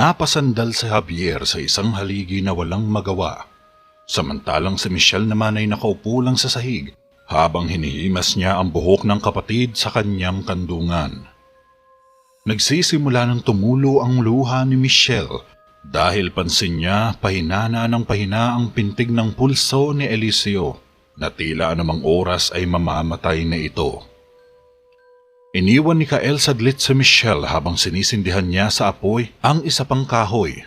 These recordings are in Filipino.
Napasandal si Javier sa isang haligi na walang magawa, samantalang si Michelle naman ay nakaupo lang sa sahig habang hinihimas niya ang buhok ng kapatid sa kanyang kandungan. Nagsisimula ng tumulo ang luha ni Michelle dahil pansin niya pahinana ng pahina ang pintig ng pulso ni Eliseo na tila anumang oras ay mamamatay na ito. Iniwan ni Kael saglit si Michelle habang sinisindihan niya sa apoy ang isa pang kahoy.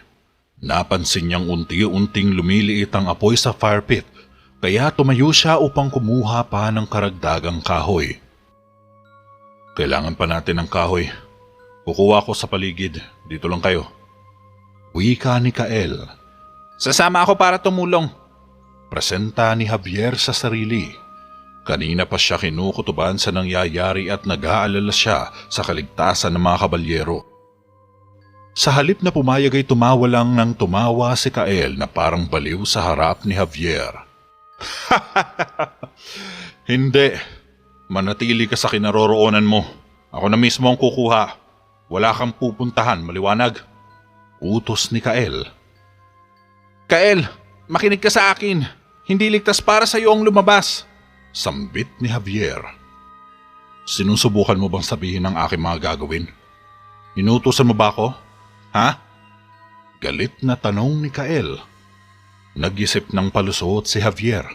Napansin niyang unti-unting lumiliit ang apoy sa fire pit, kaya tumayo siya upang kumuha pa ng karagdagang kahoy. Kailangan pa natin ng kahoy. Kukuha ko sa paligid. Dito lang kayo. Wika ni Kael. Sasama ako para tumulong. Presenta ni Javier sa sarili. Kanina pa siya kinukutuban sa nangyayari at nag-aalala siya sa kaligtasan ng mga kabalyero. Sa halip na pumayag ay tumawa lang ng tumawa si Kael na parang baliw sa harap ni Javier. Hindi. Manatili ka sa kinaroroonan mo. Ako na mismo ang kukuha. Wala kang pupuntahan, maliwanag. Utos ni Kael. Kael, makinig ka sa akin. Hindi ligtas para sa iyo ang lumabas. Sambit ni Javier. Sinusubukan mo bang sabihin ang aking mga gagawin? Inutusan mo ba ako? Ha? Galit na tanong ni Kael. Nag-isip ng palusot si Javier.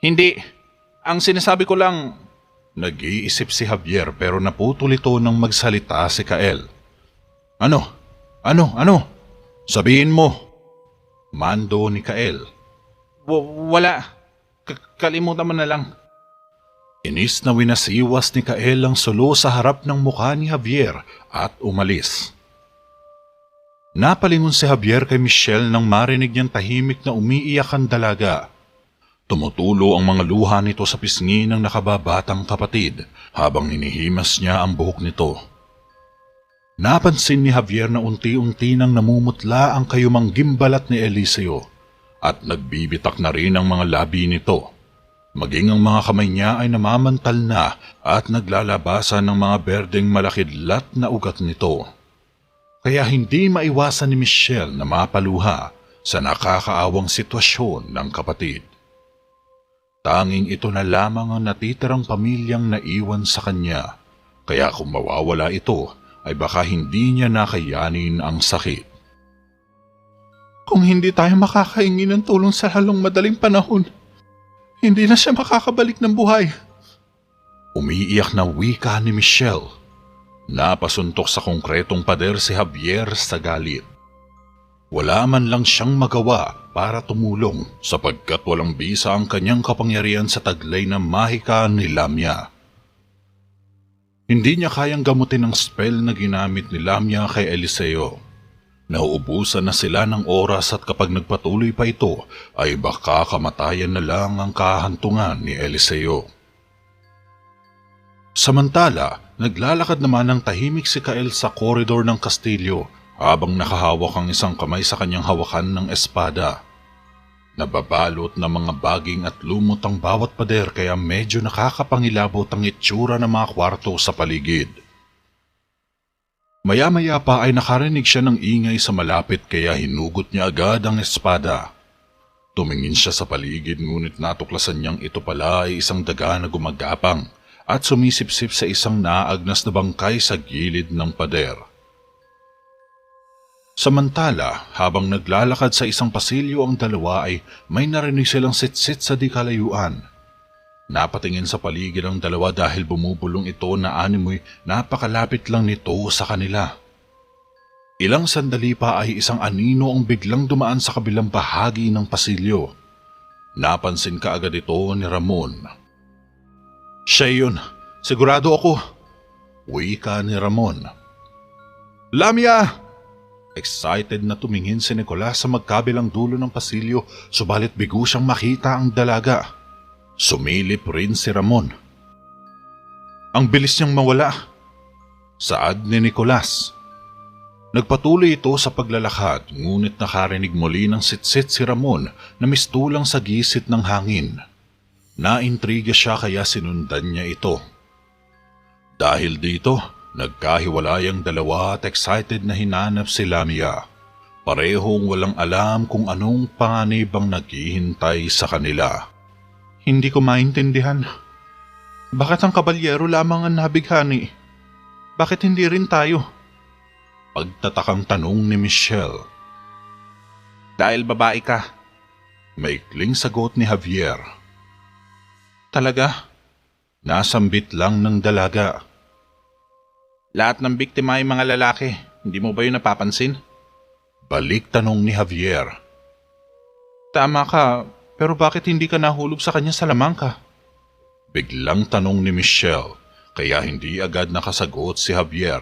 Hindi. Ang sinasabi ko lang... Nag-iisip si Javier pero naputol ito nang magsalita si Kael. Ano? Sabihin mo. Mando ni Kael. Wala. Kalimutan mo na lang. Inis na winasiwas ni Kael ang sulo sa harap ng mukha ni Javier at umalis. Napalingon si Javier kay Michelle nang marinig niyang tahimik na umiiyak ang dalaga. Tumutulo ang mga luha nito sa pisngi ng nakababatang kapatid habang hinihimas niya ang buhok nito. Napansin ni Javier na unti-unti nang namumutla ang kayumang gimbalat ni Eliseo at nagbibitak na rin ang mga labi nito. Maging ang mga kamay niya ay namamantal na at naglalabasan ng mga berdeng malakidlat na ugat nito. Kaya hindi maiwasan ni Michelle na mapaluha sa nakakaawang sitwasyon ng kapatid. Tanging ito na lamang ang natitirang pamilyang naiwan sa kanya, kaya kung mawawala ito ay baka hindi niya nakayanin ang sakit. Kung hindi tayo makakahingi ng tulong sa halong madaling panahon, hindi na siya makakabalik ng buhay. Umiiyak na wika ni Michelle. Napasuntok sa konkretong pader si Javier sa galit. Wala man lang siyang magawa para tumulong sapagkat walang bisa ang kanyang kapangyarihan sa taglay na mahika ni Lamia. Hindi niya kayang gamutin ang spell na ginamit ni Lamia kay Eliseo. Nauubusan na sila ng oras at kapag nagpatuloy pa ito ay baka kamatayan na lang ang kahantungan ni Eliseo. Samantala, naglalakad naman ng tahimik si Kael sa koridor ng kastilyo habang nakahawak ang isang kamay sa kanyang hawakan ng espada. Nababalot na mga baging at lumot ang bawat pader kaya medyo nakakapangilabot ang itsura ng mga kwarto sa paligid. Maya-maya pa ay nakarinig siya ng ingay sa malapit kaya hinugot niya agad ang espada. Tumingin siya sa paligid ngunit natuklasan niyang ito pala ay isang daga na gumagapang at sumisipsip sa isang naagnas na bangkay sa gilid ng pader. Samantala, habang naglalakad sa isang pasilyo ang dalawa ay may narinig silang sitsit sa di kalayuan. Napatingin sa paligid ang dalawa dahil bumubulong ito na animoy napakalapit lang nito sa kanila. Ilang sandali pa ay isang anino ang biglang dumaan sa kabilang bahagi ng pasilyo. Napansin kaagad ito ni Ramon. Siya yun, sigurado ako. Wika ni Ramon. Lamia! Excited na tumingin si Nicolas sa magkabilang dulo ng pasilyo subalit bigo siyang makita ang dalaga. Sumilip rin si Ramon. Ang bilis niyang mawala. Saad ni Nicolas. Nagpatuloy ito sa paglalakad ngunit nakarinig muli ng sitsit si Ramon na mistulang sa gisit ng hangin. Naintriga siya kaya sinundan niya ito. Dahil dito Nagkahiwalay ang dalawa at excited na hinanap si Lamia. Parehong walang alam kung anong panganib ang naghihintay sa kanila. Hindi ko maintindihan. Bakit ang kabalyero lamang ang nabighani? Bakit hindi rin tayo? Pagtatakang tanong ni Michelle. Dahil babae ka. Maikling sagot ni Javier. Talaga? Nasambit lang ng dalaga. Lahat ng biktima ay mga lalaki. Hindi mo ba yun napapansin? Balik tanong ni Javier. Tama ka, pero bakit hindi ka nahulog sa kanya sa lamangka? Biglang tanong ni Michelle, kaya hindi agad nakasagot si Javier.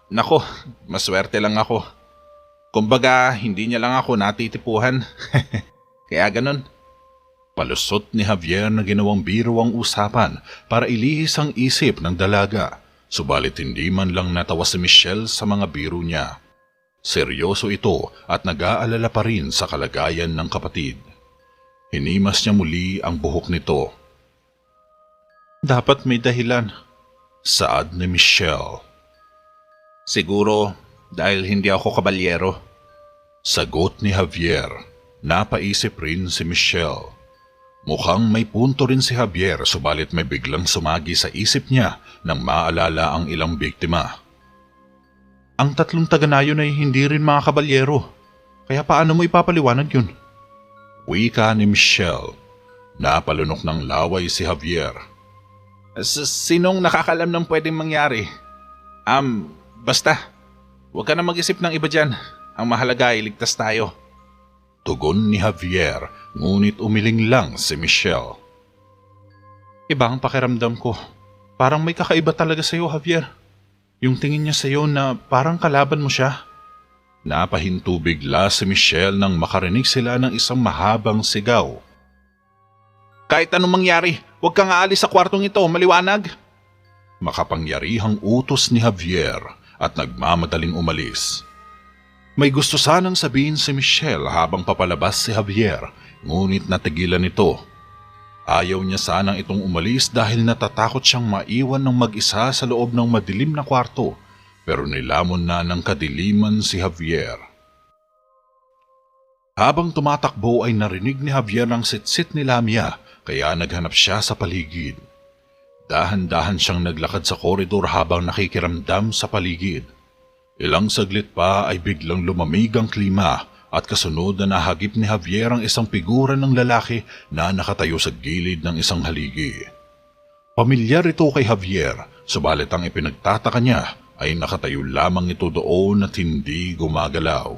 Nako, maswerte lang ako. Kumbaga, hindi niya lang ako natitipuhan. Kaya ganun. Palusot ni Javier na ginawang biro ang usapan para ilihis ang isip ng dalaga, subalit hindi man lang natawa si Michelle sa mga biro niya. Seryoso ito at nag-aalala pa rin sa kalagayan ng kapatid. Hinimas niya muli ang buhok nito. Dapat may dahilan. Saad ni Michelle. Siguro dahil hindi ako kabalyero. Sagot ni Javier. Napaisip rin si Michelle. Mukhang may punto rin si Javier subalit may biglang sumagi sa isip niya nang maalala ang ilang biktima. Ang tatlong taga-nayon ay hindi rin mga kabalyero. Kaya paano mo ipapaliwanag yun? Wika ni Michelle. Napalunok ng laway si Javier. Sinong nakakalam ng pwedeng mangyari? Basta, huwag ka na mag-isip ng iba dyan. Ang mahalaga ay ligtas tayo. Tugon ni Javier, ngunit umiling lang si Michelle. Iba ang pakiramdam ko. Parang may kakaiba talaga sa'yo, Javier. Yung tingin niya sa'yo na parang kalaban mo siya. Napahinto bigla si Michelle nang makarinig sila ng isang mahabang sigaw. Kahit anong mangyari, huwag kang aalis sa kwartong ito, maliwanag. Makapangyarihang utos ni Javier at nagmamadaling umalis. May gusto sanang sabihin si Michelle habang papalabas si Javier, ngunit natigilan ito. Ayaw niya sanang itong umalis dahil natatakot siyang maiwan ng mag-isa sa loob ng madilim na kwarto, pero nilamon na ng kadiliman si Javier. Habang tumatakbo ay narinig ni Javier ang sitsit ni Lamia, kaya naghanap siya sa paligid. Dahan-dahan siyang naglakad sa koridor habang nakikiramdam sa paligid. Ilang saglit pa ay biglang lumamig ang klima at kasunod na nahagip ni Javier ang isang figura ng lalaki na nakatayo sa gilid ng isang haligi. Pamilyar ito kay Javier, subalit ang ipinagtataka niya ay nakatayo lamang ito doon at hindi gumagalaw.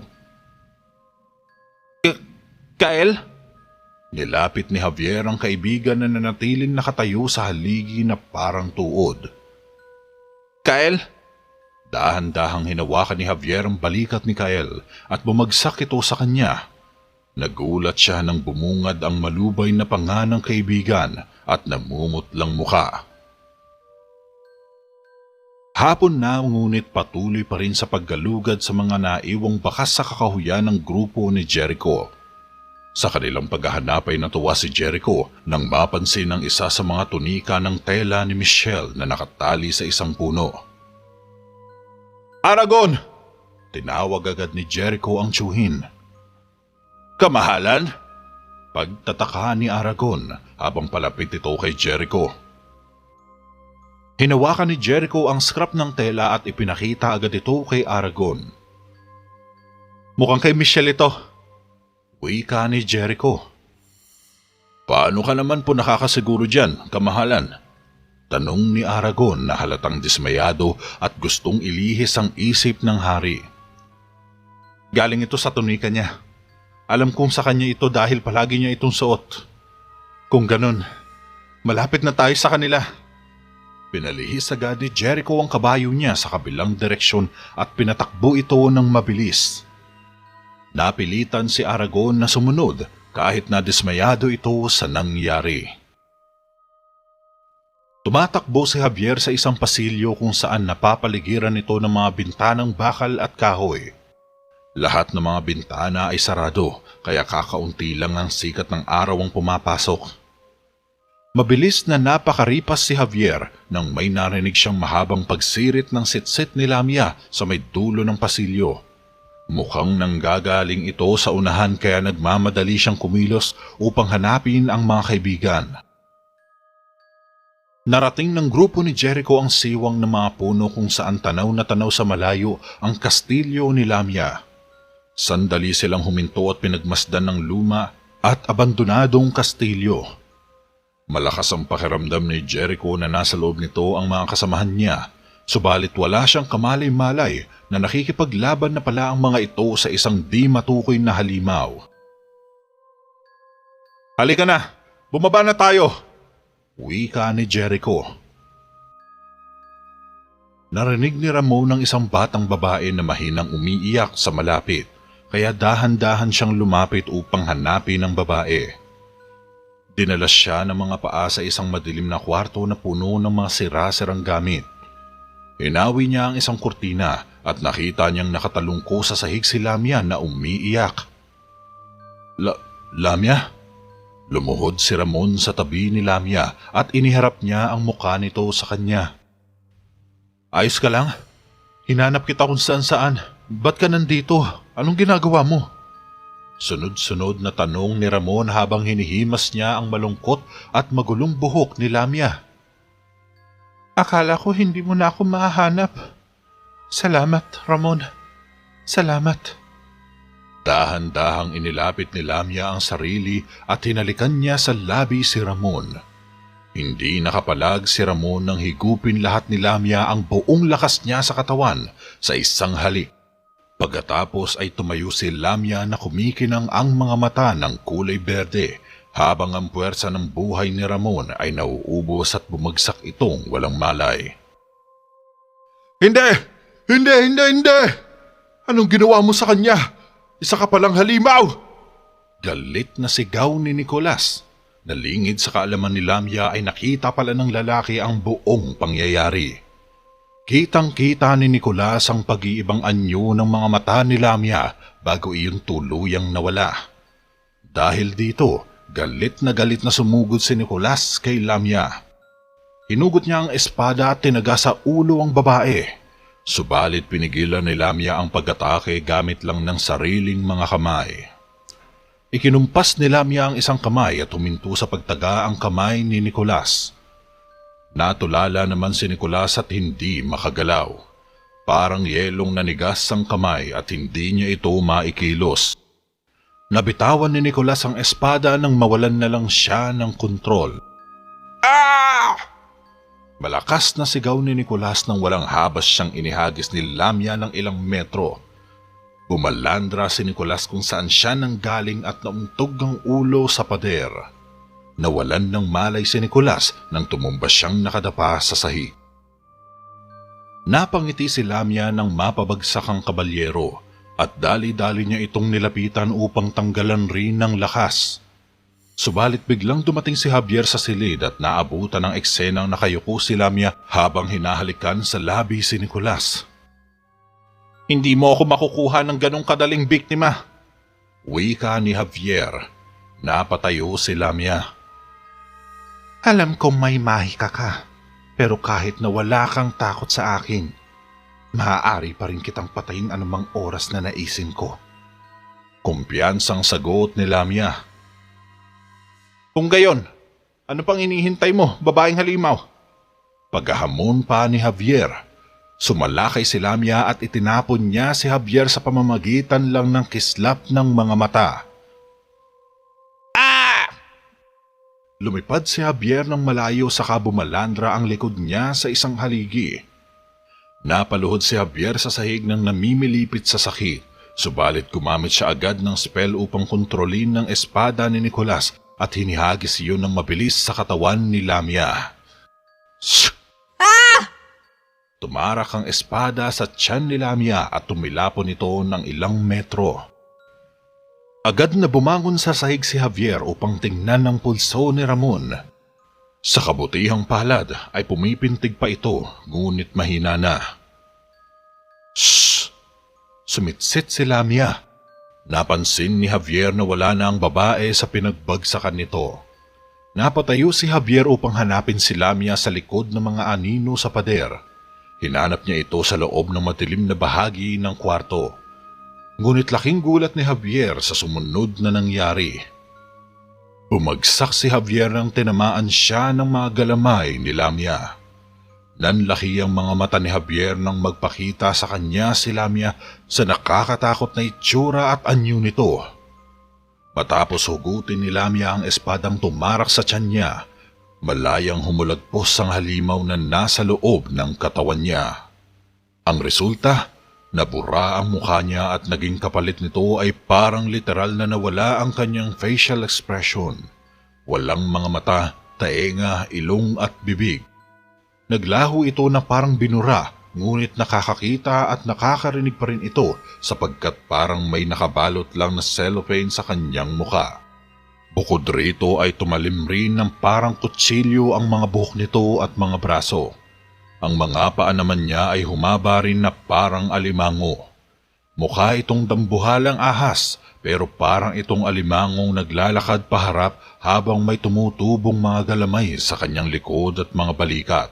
Kyle? Nilapit ni Javier ang kaibigan na nanatiling nakatayo sa haligi na parang tuod. Kyle? Dahan-dahang hinawakan ni Javier ang balikat ni Kyle at bumagsak ito sa kanya. Nagulat siya nang bumungad ang malubay na panga ng kaibigan at namumutlang muka. Hapon na ngunit patuloy pa rin sa paggalugad sa mga naiwang bakas sa kakahuyan ng grupo ni Jericho. Sa kanilang paghahanap ay natuwa si Jericho nang mapansin ang isa sa mga tunika ng tela ni Michelle na nakatali sa isang puno. Aragon! Tinawag agad ni Jericho ang tiyuhin. Kamahalan? Pagtataka ni Aragon habang palapit ito kay Jericho. Hinawakan ni Jericho ang scrap ng tela at ipinakita agad ito kay Aragon. Mukhang kay Michelle ito. Wika ni Jericho. Paano ka naman po nakakasiguro dyan, kamahalan? Tanong ni Aragon na halatang dismayado at gustong ilihis ang isip ng hari. Galing ito sa tunika niya. Alam kong sa kanya ito dahil palagi niya itong suot. Kung ganun, malapit na tayo sa kanila. Pinalihis agad ni Jericho ang kabayo niya sa kabilang direksyon at pinatakbo ito ng mabilis. Napilitan si Aragon na sumunod kahit na dismayado ito sa nangyari. Tumatakbo si Javier sa isang pasilyo kung saan napapaligiran ito ng mga bintanang bakal at kahoy. Lahat ng mga bintana ay sarado kaya kakaunti lang ang sikat ng araw ang pumapasok. Mabilis na napakaripas si Javier nang may narinig siyang mahabang pagsirit ng sitsit ni Lamia sa may dulo ng pasilyo. Mukhang nanggagaling ito sa unahan kaya nagmamadali siyang kumilos upang hanapin ang mga kaibigan. Narating ng grupo ni Jericho ang siwang ng mga puno kung saan tanaw na tanaw sa malayo ang kastilyo ni Lamia. Sandali silang huminto at pinagmasdan ng luma at abandonadong kastilyo. Malakas ang pakiramdam ni Jericho na nasa loob nito ang mga kasamahan niya, subalit wala siyang kamalay-malay na nakikipaglaban na pala ang mga ito sa isang di matukoy na halimaw. Halika na! Bumaba na tayo! Wika ni Jericho. Narinig ni Ramon ng isang batang babae na mahinang umiiyak sa malapit, kaya dahan-dahan siyang lumapit upang hanapin ang babae. Dinala siya ng mga paa sa isang madilim na kwarto na puno ng mga sira-sirang gamit. Inawi niya ang isang kurtina at nakita niyang nakatalungko sa sahig si Lamia na umiiyak. Lamia? Lumuhod si Ramon sa tabi ni Lamia at iniharap niya ang mukha nito sa kanya. Ayos ka lang? Hinanap kita kung saan-saan. Ba't ka nandito? Anong ginagawa mo? Sunod-sunod na tanong ni Ramon habang hinihimas niya ang malungkot at magulong buhok ni Lamia. Akala ko hindi mo na ako mahahanap. Salamat, Ramon. Salamat. Dahan-dahang inilapit ni Lamia ang sarili at hinalikan niya sa labi si Ramon. Hindi nakapalag si Ramon nang higupin lahat ni Lamia ang buong lakas niya sa katawan sa isang halik. Pagkatapos ay tumayo si Lamia na kumikinang ang mga mata ng kulay berde habang ang puwersa ng buhay ni Ramon ay nauubos at bumagsak itong walang malay. Hindi! Anong ginawa mo sa kanya? Isa ka palang halimaw! Galit na sigaw ni Nicolas. Nalingid sa kaalaman ni Lamia ay nakita pala ng lalaki ang buong pangyayari. Kitang-kita ni Nicolas ang pag-iibang anyo ng mga mata ni Lamia bago iyon tuluyang nawala. Dahil dito, galit na sumugod si Nicolas kay Lamia. Hinugot niya ang espada at tinaga sa ulo ang babae. Subalit pinigilan ni Lamia ang pag-atake gamit lang ng sariling mga kamay. Ikinumpas ni Lamia ang isang kamay at huminto sa pagtaga ang kamay ni Nicolas. Natulala naman si Nicolas at hindi makagalaw. Parang yelong nanigas ang kamay at hindi niya ito maikilos. Nabitawan ni Nicolas ang espada nang mawalan na lang siya ng kontrol. Ah! Malakas na sigaw ni Nicolas nang walang habas siyang inihagis ni Lamia ng ilang metro. Bumalandra si Nicolas kung saan siya nanggaling at nauntog ang ulo sa pader. Nawalan ng malay si Nicolas nang tumumba siyang nakadapa sa sahig. Napangiti si Lamia nang mapabagsak ang kabalyero at dali-dali niya itong nilapitan upang tanggalan rin ng lakas. Subalit biglang dumating si Javier sa silid at naabutan ng eksenang nakayuko si Lamia habang hinahalikan sa labi si Nicolas. Hindi mo ako makukuha ng ganong kadaling biktima. Wika ni Javier. Napatayo si Lamia. Alam kong may mahika ka, pero kahit na wala kang takot sa akin, maaari pa rin kitang patayin anumang oras na naisin ko. Kumpiyansang sagot ni Lamia. Kung gayon, ano pang inihintay mo, babaeng halimaw? Paghahamon pa ni Javier, sumalakay si Lamia at itinapon niya si Javier sa pamamagitan lang ng kislap ng mga mata. Lumipad si Javier ng malayo saka bumalandra ang likod niya sa isang haligi. Napaluhod si Javier sa sahig ng namimilipit sa sakit, subalit gumamit siya agad ng spell upang kontrolin ng espada ni Nicolas at hinihagis iyon ng mabilis sa katawan ni Lamia. Tumarak ang espada sa tiyan ni Lamia at tumilapon ito ng ilang metro. Agad na bumangon sa sahig si Javier upang tingnan ang pulso ni Ramon. Sa kabutihang palad ay pumipintig pa ito, ngunit mahina na. Shhh! Sumitsit si Lamia. Napansin ni Javier na wala na ang babae sa pinagbagsakan nito. Napatayo si Javier upang hanapin si Lamia sa likod ng mga anino sa pader. Hinanap niya ito sa loob ng madilim na bahagi ng kwarto. Ngunit laking gulat ni Javier sa sumunod na nangyari. Bumagsak si Javier nang tinamaan siya ng mga galamay ni Lamia. Nanlaki ang mga mata ni Javier nang magpakita sa kanya si Lamia sa nakakatakot na itsura at anyo nito. Matapos hugutin ni Lamia ang espadang tumarak sa tiyan niya, malayang humulagpos ang halimaw na nasa loob ng katawan niya. Ang resulta, nabura ang mukha niya at naging kapalit nito ay parang literal na nawala ang kanyang facial expression. Walang mga mata, taenga, ilong at bibig. Naglaho ito na parang binura, ngunit nakakakita at nakakarinig pa rin ito sapagkat parang may nakabalot lang na cellophane sa kanyang mukha. Bukod rito ay tumalim rin ng parang kutsilyo ang mga buhok nito at mga braso. Ang mga paa naman niya ay humaba rin na parang alimango. Mukha itong dambuhalang ahas pero parang itong alimangong naglalakad paharap habang may tumutubong mga galamay sa kanyang likod at mga balikat.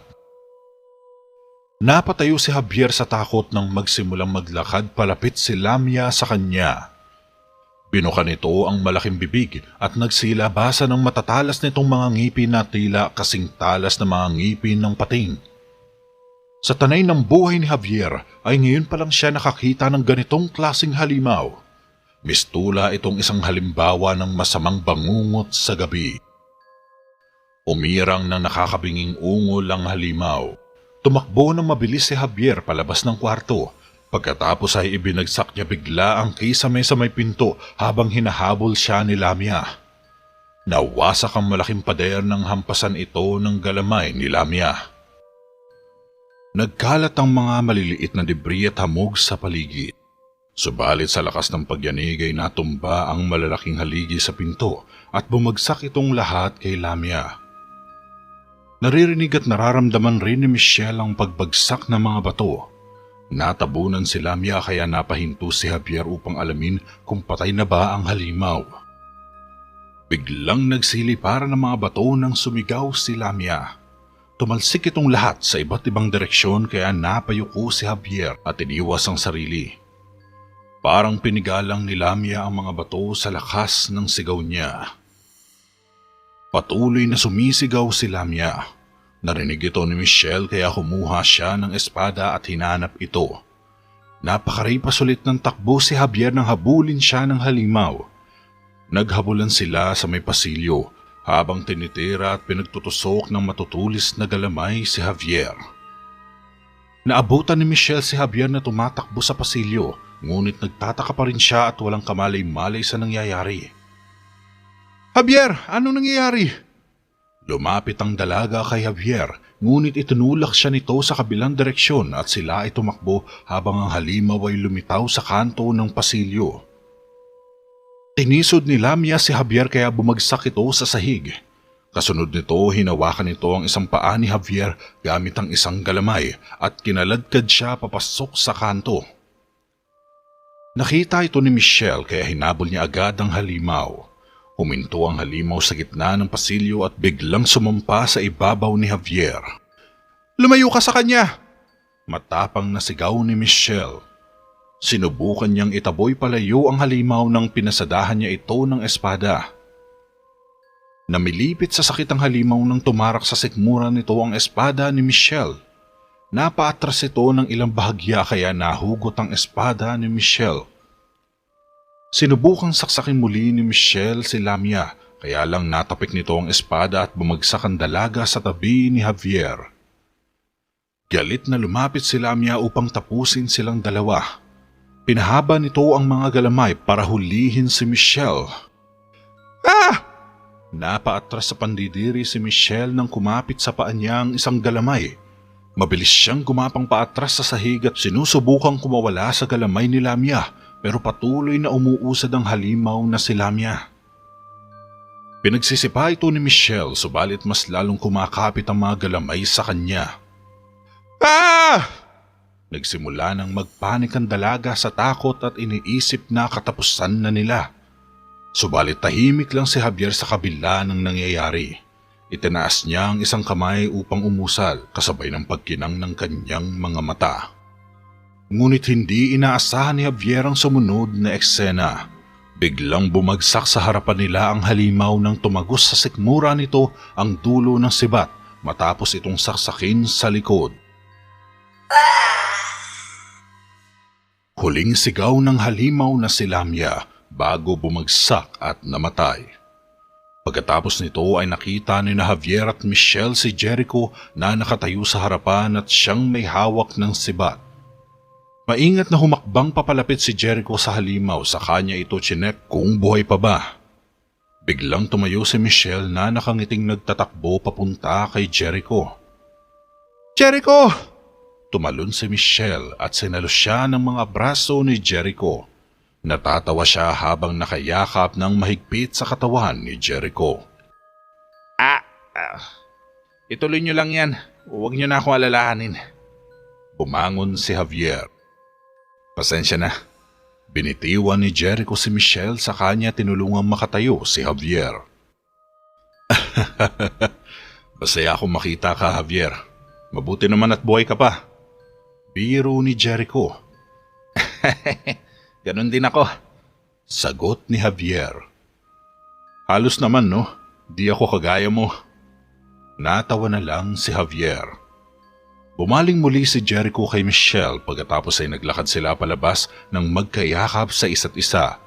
Napatayo si Javier sa takot nang magsimulang maglakad palapit si Lamia sa kanya. Binuka nito ang malaking bibig at nagsilabasa ng matatalas nitong mga ngipin na tila kasing talas na mga ngipin ng pating. Sa tanay ng buhay ni Javier ay ngayon pa lang siya nakakita ng ganitong klaseng halimaw. Mistula itong isang halimbawa ng masamang bangungot sa gabi. Umirang ng nakakabinging ungol ang halimaw. Tumakbo ng mabilis si Javier palabas ng kwarto. Pagkatapos ay ibinagsak niya bigla ang kisame sa may pinto habang hinahabol siya ni Lamia. Nawasak ang malaking pader nang hampasan ito ng galamay ni Lamia. Nagkalat ang mga maliliit na debris at hamog sa paligid. Subalit sa lakas ng pagyanig ay natumba ang malalaking haligi sa pinto at bumagsak itong lahat kay Lamia. Naririnig at nararamdaman rin ni Michelle ang pagbagsak ng mga bato. Natabunan si Lamia kaya napahinto si Javier upang alamin kung patay na ba ang halimaw. Biglang nagsiliparan ng mga bato nang sumigaw si Lamia. Tumalsik itong lahat sa iba't ibang direksyon kaya napayuko si Javier at iniwas ang sarili. Parang pinigalang ni Lamia ang mga bato sa lakas ng sigaw niya. Patuloy na sumisigaw si Lamia. Narinig ito ni Michelle kaya kumuha siya ng espada at hinanap ito. Napakaripas ulit ng takbo si Javier nang habulin siya ng halimaw. Naghabulan sila sa may pasilyo habang tinitira at pinagtutusok ng matutulis na galamay si Javier. Naabutan ni Michelle si Javier na tumatakbo sa pasilyo, ngunit nagtataka pa rin siya at walang kamalay-malay sa nangyayari. Javier, anong nangyayari? Lumapit ang dalaga kay Javier, ngunit itinulak siya nito sa kabilang direksyon at sila ay tumakbo habang ang halimaw ay lumitaw sa kanto ng pasilyo. Tinisod ni Lamia si Javier kaya bumagsak ito sa sahig. Kasunod nito, hinawakan nito ang isang paa ni Javier gamit ang isang galamay at kinaladkad siya papasok sa kanto. Nakita ito ni Michelle kaya hinabol niya agad ang halimaw. Huminto ang halimaw sa gitna ng pasilyo at biglang sumampa sa ibabaw ni Javier. Lumayo ka sa kanya! Matapang na sigaw ni Michelle. Sinubukan niyang itaboy palayo ang halimaw nang pinasadahan niya ito ng espada. Namilipit sa sakit ang halimaw nang tumarak sa sikmura nito ang espada ni Michelle. Napaatras ito ng ilang bahagya kaya nahugot ang espada ni Michelle. Sinubukang saksakin muli ni Michelle si Lamia kaya lang natapik nito ang espada at bumagsak ang dalaga sa tabi ni Javier. Galit na lumapit si Lamia upang tapusin silang dalawa. Pinahaba nito ang mga galamay para hulihin si Michelle. Ah! Napaatras sa pandidiri si Michelle nang kumapit sa paa niya ang isang galamay. Mabilis siyang gumapang paatras sa sahig at sinusubukang kumawala sa galamay ni Lamia pero patuloy na umuusad ang halimaw na si Lamia. Pinagsisipa ito ni Michelle subalit mas lalong kumakapit ang mga galamay sa kanya. Ah! Nagsimula nang magpanik ang dalaga sa takot at iniisip na katapusan na nila. Subalit tahimik lang si Javier sa kabila ng nangyayari. Itinaas niya ang isang kamay upang umusal kasabay ng pagkinang ng kanyang mga mata. Ngunit hindi inaasahan ni Javier ang sumunod na eksena. Biglang bumagsak sa harapan nila ang halimaw nang tumagos sa sikmura nito ang dulo ng sibat matapos itong saksakin sa likod. Huling sigaw ng halimaw na si Lamia bago bumagsak at namatay. Pagkatapos nito ay nakita ni Javier at Michelle si Jericho na nakatayo sa harapan at siyang may hawak ng sibat. Maingat na humakbang papalapit si Jericho sa halimaw sa kanya ito chinek kung buhay pa ba. Biglang tumayo si Michelle na nakangiting nagtatakbo papunta kay Jericho. Jericho! Tumalon si Michelle at sinalo siya ng mga braso ni Jericho. Natatawa siya habang nakayakap ng mahigpit sa katawan ni Jericho. Ituloy niyo lang yan. Huwag niyo na ako alalahanin. Bumangon si Javier. Pasensya na. Binitiwan ni Jericho si Michelle sa kanya tinulungang makatayo si Javier. Masaya akong makita ka, Javier. Mabuti naman at buhay ka pa. Biro ni Jericho. Ganon din ako. Sagot ni Javier. Halos naman no, di ako kagaya mo. Natawa na lang si Javier. Bumaling muli si Jericho kay Michelle pagkatapos ay naglakad sila palabas ng magkayakap sa isa't isa.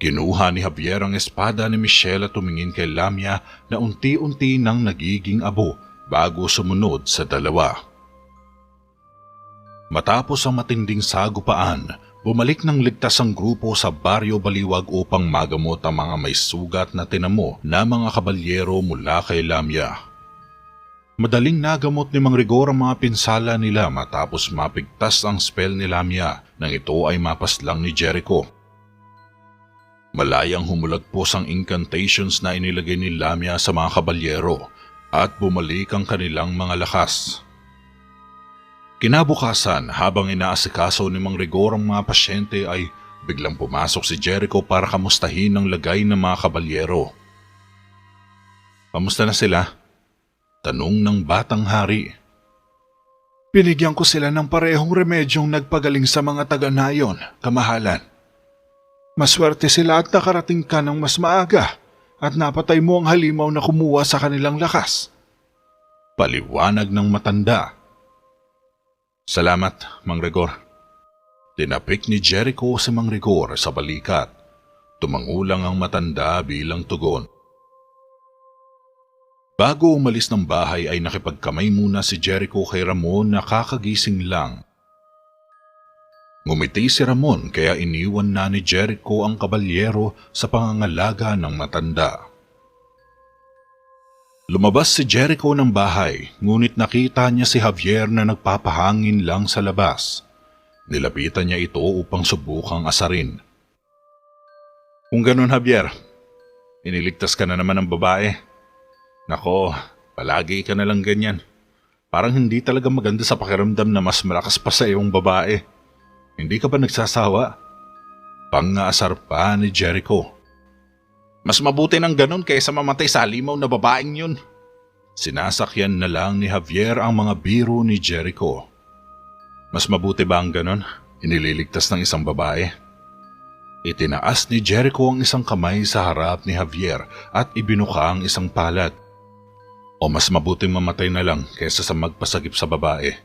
Kinuha ni Javier ang espada ni Michelle at tumingin kay Lamia na unti-unti nang nagiging abo bago sumunod sa dalawa. Matapos ang matinding sagupaan, bumalik ng ligtas ang grupo sa Baryo Baliwag upang magamot ang mga may sugat na tinamo na mga kabalyero mula kay Lamia. Madaling nagamot ni Mang Rigor ang mga pinsala nila matapos mapigtas ang spell ni Lamia nang ito ay mapaslang ni Jericho. Malayang humulagpos ang incantations na inilagay ni Lamia sa mga kabalyero at bumalik ang kanilang mga lakas. Kinabukasan, habang inaasikaso ni Mang Rigor ang mga pasyente ay biglang pumasok si Jericho para kamustahin ang lagay ng mga kabalyero. Kamusta na sila? Tanong ng batang hari. Binigyan ko sila ng parehong remedyong nagpagaling sa mga taga-nayon, kamahalan. Maswerte sila at nakarating ka ng mas maaga at napatay mo ang halimaw na kumuha sa kanilang lakas. Paliwanag ng matanda. Salamat, Mang Rigor. Tinapik ni Jericho si Mang Rigor sa balikat. Tumangulang ang matanda bilang tugon. Bago umalis ng bahay ay nakipagkamay muna si Jericho kay Ramon na kakagising lang. Ngumiti si Ramon kaya iniwan na ni Jericho ang kabalyero sa pangangalaga ng matanda. Lumabas si Jericho ng bahay, ngunit nakita niya si Javier na nagpapahangin lang sa labas. Nilapitan niya ito upang subukang asarin. Kung ganun, Javier, iniligtas ka na naman ng babae. Nako, palagi ka na lang ganyan. Parang hindi talaga maganda sa pakiramdam na mas malakas pa sa iyong babae. Hindi ka ba nagsasawa? Pang-aasar pa ni Jericho. Mas mabuti ng ganun kaysa mamatay sa halimaw na babaeng yun. Sinasakyan na lang ni Javier ang mga biro ni Jericho. Mas mabuti ba ang ganun? Inililigtas ng isang babae? Itinaas ni Jericho ang isang kamay sa harap ni Javier at ibinuka ang isang palad. O mas mabuting mamatay na lang kaysa sa magpasagip sa babae.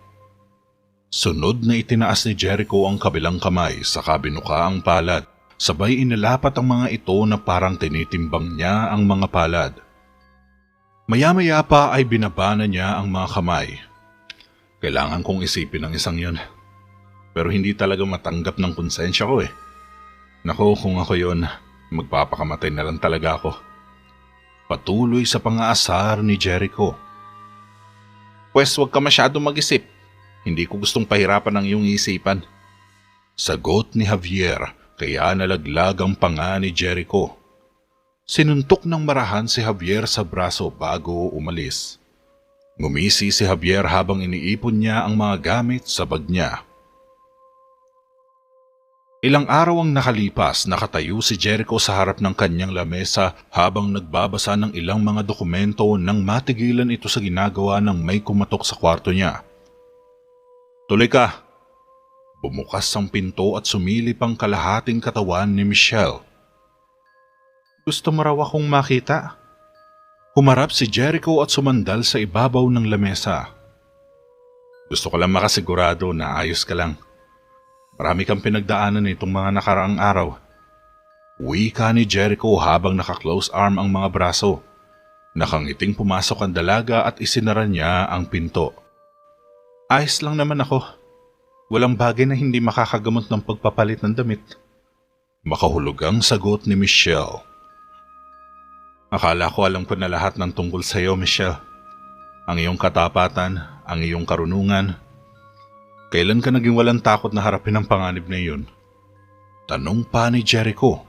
Sunod na itinaas ni Jericho ang kabilang kamay sa kabinuka ang palad. Sabay inalapat ang mga ito na parang tinitimbang niya ang mga palad. Maya-maya pa ay binabana niya ang mga kamay. Kailangan kong isipin ang isang yun. Pero hindi talaga matanggap ng konsensya ko eh. Naku, kung ako yun, magpapakamatay na lang talaga ako. Patuloy sa pang-aasar ni Jericho. Pwes huwag ka masyado mag-isip. Hindi ko gustong pahirapan ang iyong isipan. Sagot ni Javier. Kaya nalaglag ang panga ni Jericho. Sinuntok ng marahan si Javier sa braso bago umalis. Ngumisi si Javier habang iniipon niya ang mga gamit sa bag niya. Ilang araw ang nakalipas, nakatayo si Jericho sa harap ng kanyang lamesa habang nagbabasa ng ilang mga dokumento nang matigilan ito sa ginagawa ng may kumatok sa kwarto niya. "Tuloy ka!" Bumukas ang pinto at sumilip ang kalahating katawan ni Michelle. "Gusto mo raw akong makita?" Humarap si Jericho at sumandal sa ibabaw ng lamesa. "Gusto ko lang makasigurado na ayos ka lang. Marami kang pinagdaanan itong mga nakaraang araw." Wika ni Jericho habang naka-close arm ang mga braso. Nakangiting pumasok ang dalaga at isinara niya ang pinto. "Ayos lang naman ako. Walang bagay na hindi makakagamot ng pagpapalit ng damit." Makahulugang sagot ni Michelle. "Akala ko alam ko na lahat ng tungkol sa iyo, Michelle. Ang iyong katapatan, ang iyong karunungan. Kailan ka naging walang takot na harapin ang panganib na iyon?" Tanong pa ni Jericho.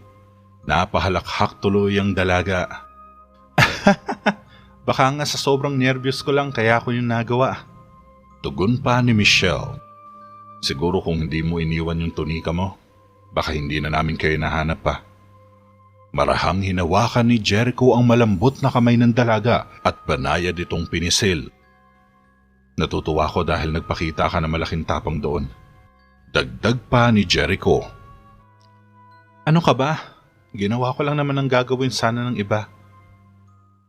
Napahalakhak tuloy ang dalaga. "Baka nga sa sobrang nervyos ko lang kaya ako yung nagawa." Tugon pa ni Michelle. "Siguro kung hindi mo iniwan yung tunika mo, baka hindi na namin kayo nahanap pa." Marahang hinawakan ni Jericho ang malambot na kamay ng dalaga at banayad itong pinisil. "Natutuwa ko dahil nagpakita ka ng malaking tapang doon." Dagdag pa ni Jericho. "Ano ka ba? Ginawa ko lang naman ang gagawin sana ng iba."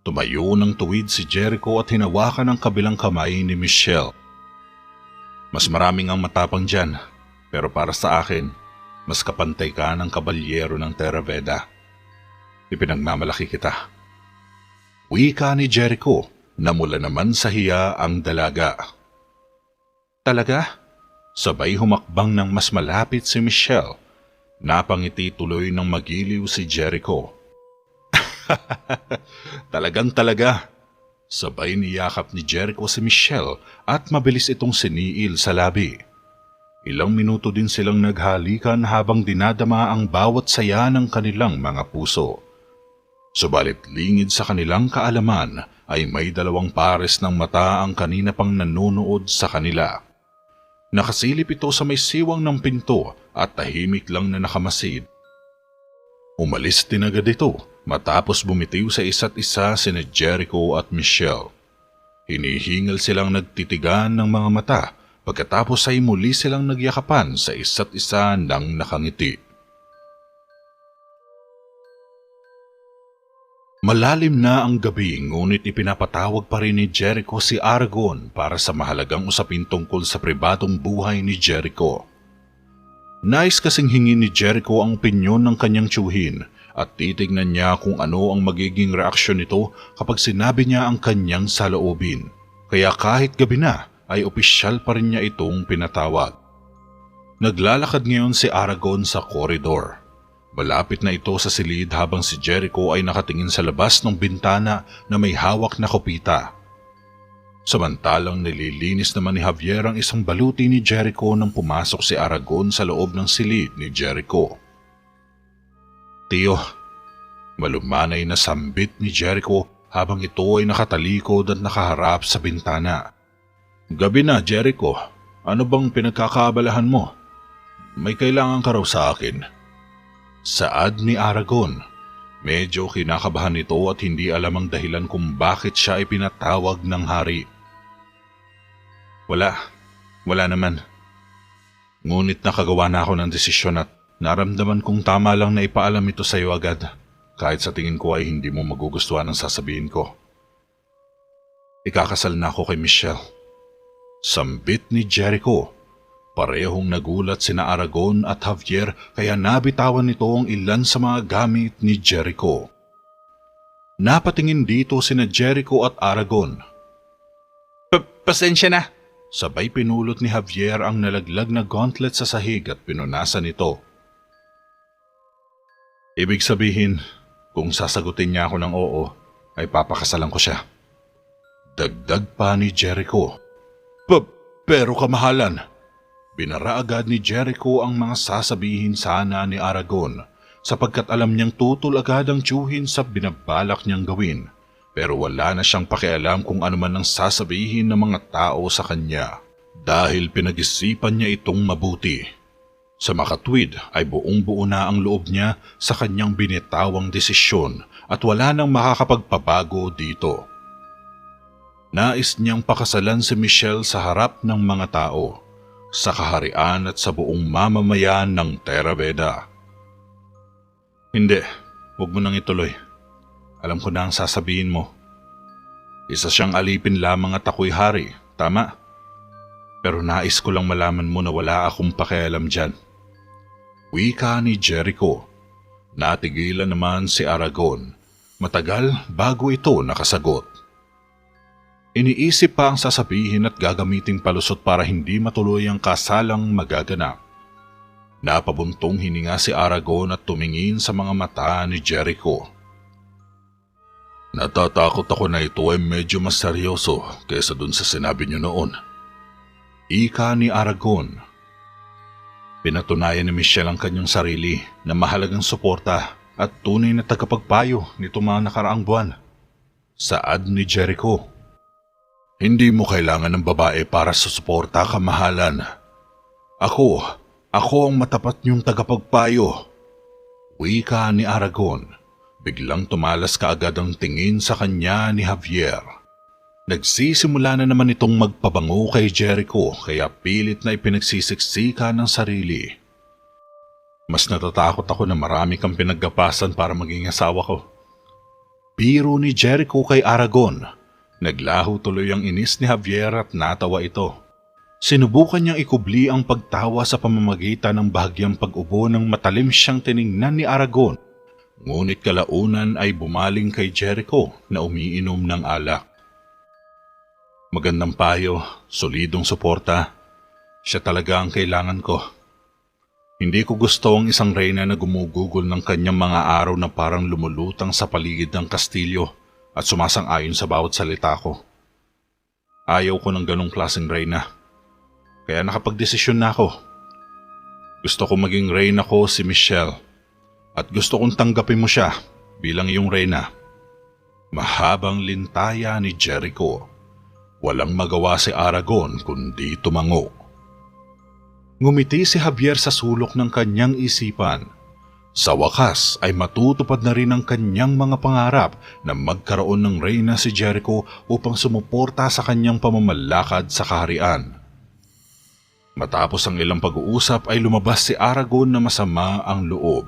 Tumayo ng tuwid si Jericho at hinawakan ang kabilang kamay ni Michelle. "Mas maraming ang matapang dyan, pero para sa akin, mas kapantay ka ng kabalyero ng Terraveda. Ipinagmamalaki kita." Wika ni Jericho. Namula naman sa hiya ang dalaga. "Talaga?" Sabay humakbang ng mas malapit si Michelle. Napangiti tuloy ng magiliw si Jericho. "Talagang talaga." Sabay niyakap ni Jericho si Michelle at mabilis itong siniil sa labi. Ilang minuto din silang naghalikan habang dinadama ang bawat saya ng kanilang mga puso. Subalit lingid sa kanilang kaalaman ay may dalawang pares ng mata ang kanina pang nanonood sa kanila. Nakasilip ito sa may siwang ng pinto at tahimik lang na nakamasid. Umalis din agad ito matapos bumitiw sa isa't isa sina Jericho at Michelle. Hinihingal silang nagtitigan ng mga mata pagkatapos ay muli silang nagyakapan sa isa't isa ng nakangiti. Malalim na ang gabi ngunit ipinapatawag pa rin ni Jericho si Aragon para sa mahalagang usapin tungkol sa pribadong buhay ni Jericho. Nais kasing hingin ni Jericho ang opinyon ng kanyang tiyuhin at titignan niya kung ano ang magiging reaksyon nito kapag sinabi niya ang kanyang saloobin. Kaya kahit gabi na ay opisyal pa rin niya itong pinatawag. Naglalakad ngayon si Aragon sa koridor. Malapit na ito sa silid habang si Jericho ay nakatingin sa labas ng bintana na may hawak na kopita. Samantalang nililinis naman ni Javier ang isang baluti ni Jericho nang pumasok si Aragon sa loob ng silid ni Jericho. "Tiyo," malumanay na sambit ni Jericho habang ito ay nakatalikod at nakaharap sa bintana. "Gabi na, Jericho. Ano bang pinagkakaabalahan mo? May kailangan ka raw sa akin." Saad ni Aragon. Medyo kinakabahan ito at hindi alam ang dahilan kung bakit siya ay pinatawag ng hari. Wala naman. Ngunit nakagawa na ako ng desisyon at naramdaman kong tama lang na ipaalam ito sa iyo agad, kahit sa tingin ko ay hindi mo magugustuhan ang sasabihin ko. Ikakasal na ako kay Michelle." Sambit ni Jericho. Parehong nagulat sina Aragon at Javier kaya nabitawan nito ang ilan sa mga gamit ni Jericho. Napatingin dito sina Jericho at Aragon. Pasensya na." Sabay pinulot ni Javier ang nalaglag na gauntlet sa sahig at pinunasan ito. "Ibig sabihin, kung sasagutin niya ako ng oo, ay papakasalan ko siya." Dagdag pa ni Jericho. Pero kamahalan." Binara agad ni Jericho ang mga sasabihin sana ni Aragon sapagkat alam niyang tutol agad ang tiyuhin sa binabalak niyang gawin pero wala na siyang pakialam kung ano man ang sasabihin ng mga tao sa kanya dahil pinag-isipan niya itong mabuti. Sa makatwid ay buong-buo na ang loob niya sa kanyang binitawang desisyon at wala nang makakapagpabago dito. Nais niyang pakasalan si Michelle sa harap ng mga tao, sa kaharian at sa buong mamamayan ng Terra Veda. Hindi, huwag mo nang ituloy. Alam ko na ang sasabihin mo. Isa siyang alipin lamang at ako'y hari, tama? Pero nais ko lang malaman mo na wala akong pakialam dyan. Wika ni Jericho. Natigilan naman si Aragon. Matagal bago ito nakasagot. Iniisip pa ang sasabihin at gagamiting palusot para hindi matuloy ang kasalang magaganap. Napabuntong hininga si Aragon at tumingin sa mga mata ni Jericho. Natatakot ako na ito ay medyo mas seryoso kaysa dun sa sinabi niyo noon. Ika ni Aragon. Pinatunayan ni Michelle ang kanyang sarili na mahalagang suporta at tunay na tagapagpayo nito mga nakaraang buwan. Saad ni Jericho. Hindi mo kailangan ng babae para sa suporta, kamahalan. Ako ang matapat niyong tagapagpayo. Wika ni Aragon. Biglang tumalas kaagad ang tingin sa kanya ni Javier. Nagsisimula na naman itong magpabango kay Jericho kaya pilit na ipinagsisiksika ng sarili. Mas natatakot ako na marami kang pinaggapasan para maging asawa ko. Biro ni Jericho kay Aragon. Naglaho tuloy ang inis ni Javier at natawa ito. Sinubukan niyang ikubli ang pagtawa sa pamamagitan ng bahagyang pag-ubo ng matalim siyang tiningnan ni Aragon. Ngunit kalaunan ay bumaling kay Jericho na umiinom ng alak. Magandang payo, solidong suporta. Siya talaga ang kailangan ko. Hindi ko gusto ang isang reyna na gumugugol ng kanyang mga araw na parang lumulutang sa paligid ng kastilyo at sumasang-ayon sa bawat salita ko. Ayaw ko ng ganong klaseng reyna. Kaya nakapagdesisyon na ako. Gusto ko maging reyna ko si Michelle at gusto kong tanggapin mo siya bilang iyong reyna. Mahabang lintaya ni Jericho. Walang magawa si Aragon kundi tumango. Ngumiti si Javier sa sulok ng kanyang isipan. Sa wakas ay matutupad na rin ang kanyang mga pangarap na magkaroon ng reyna si Jericho upang sumuporta sa kanyang pamamalakad sa kaharian. Matapos ang ilang pag-uusap ay lumabas si Aragon na masama ang loob.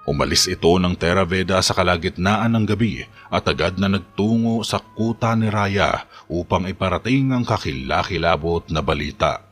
Umalis ito ng Terra Veda sa kalagitnaan ng gabi at agad na nagtungo sa kuta ni Raya upang iparating ang kakilakilabot na balita.